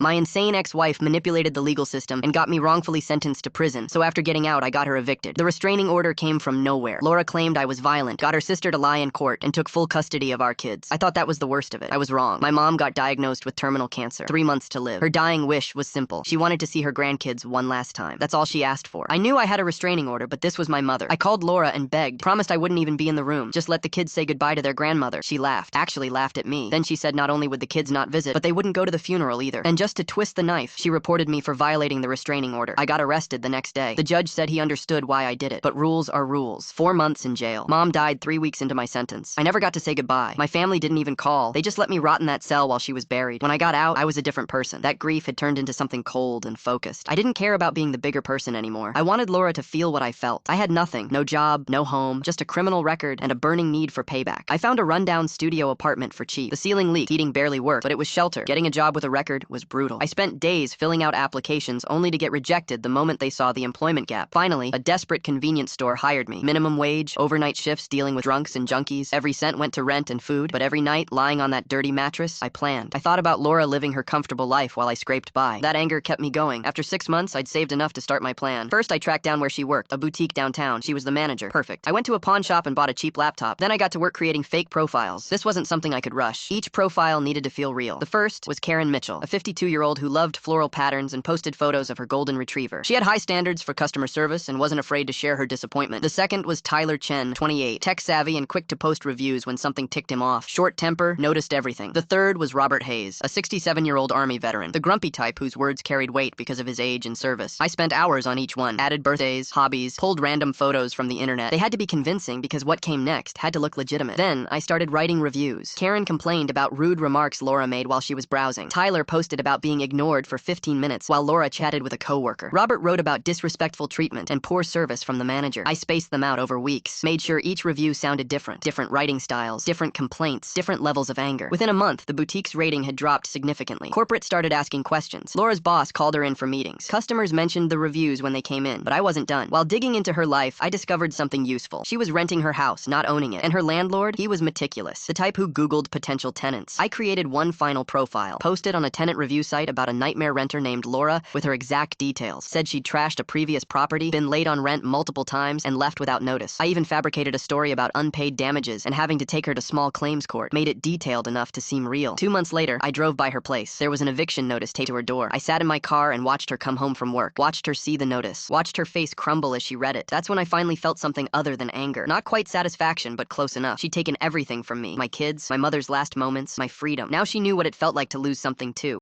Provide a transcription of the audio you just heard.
My insane ex-wife manipulated the legal system and got me wrongfully sentenced to prison, so after getting out, I got her evicted. The restraining order came from nowhere. Laura claimed I was violent, got her sister to lie in court, and took full custody of our kids. I thought that was the worst of it. I was wrong. My mom got diagnosed with terminal cancer, 3 months to live. Her dying wish was simple. She wanted to see her grandkids one last time. That's all she asked for. I knew I had a restraining order, but this was my mother. I called Laura and begged, promised I wouldn't even be in the room. Just let the kids say goodbye to their grandmother. She laughed. Actually laughed at me. Then she said not only would the kids not visit, but they wouldn't go to the funeral either. And just to twist the knife, she reported me for violating the restraining order. I got arrested the next day. The judge said he understood why I did it, but rules are rules. 4 months in jail. Mom died 3 weeks into my sentence. I never got to say goodbye. My family didn't even call. They just let me rot in that cell while she was buried. When I got out, I was a different person. That grief had turned into something cold and focused. I didn't care about being the bigger person anymore. I wanted Laura to feel what I felt. I had nothing. No job, no home, just a criminal record and a burning need for payback. I found a rundown studio apartment for cheap. The ceiling leaked, heating barely worked, but it was shelter. Getting a job with a record was brutal. I spent days filling out applications only to get rejected the moment they saw the employment gap. Finally, a desperate convenience store hired me. Minimum wage, overnight shifts dealing with drunks and junkies. Every cent went to rent and food, but every night, lying on that dirty mattress, I planned. I thought about Laura living her comfortable life while I scraped by. That anger kept me going. After 6 months, I'd saved enough to start my plan. First, I tracked down where she worked, a boutique downtown. She was the manager. Perfect. I went to a pawn shop and bought a cheap laptop. Then I got to work creating fake profiles. This wasn't something I could rush. Each profile needed to feel real. The first was Karen Mitchell, a 52-year-old who loved floral patterns and posted photos of her golden retriever. She had high standards for customer service and wasn't afraid to share her disappointment. The second was Tyler Chen, 28, tech-savvy and quick to post reviews when something ticked him off. Short temper, noticed everything. The third was Robert Hayes, a 67-year-old Army veteran, the grumpy type whose words carried weight because of his age and service. I spent hours on each one, added birthdays, hobbies, pulled random photos from the internet. They had to be convincing because what came next had to look legitimate. Then, I started writing reviews. Karen complained about rude remarks Laura made while she was browsing. Tyler posted about being ignored for 15 minutes while Laura chatted with a coworker. Robert wrote about disrespectful treatment and poor service from the manager. I spaced them out over weeks, made sure each review sounded different. Different writing styles, different complaints, different levels of anger. Within a month, the boutique's rating had dropped significantly. Corporate started asking questions. Laura's boss called her in for meetings. Customers mentioned the reviews when they came in, but I wasn't done. While digging into her life, I discovered something useful. She was renting her house, not owning it. And her landlord, he was meticulous, the type who Googled potential tenants. I created one final profile, posted on a tenant review site about a nightmare renter named Laura with her exact details. Said she'd trashed a previous property, been late on rent multiple times, and left without notice. I even fabricated a story about unpaid damages and having to take her to small claims court. Made it detailed enough to seem real. 2 months later, I drove by her place. There was an eviction notice taped to her door. I sat in my car and watched her come home from work. Watched her see the notice. Watched her face crumble as she read it. That's when I finally felt something other than anger. Not quite satisfaction, but close enough. She'd taken everything from me. My kids, my mother's last moments, my freedom. Now she knew what it felt like to lose something too.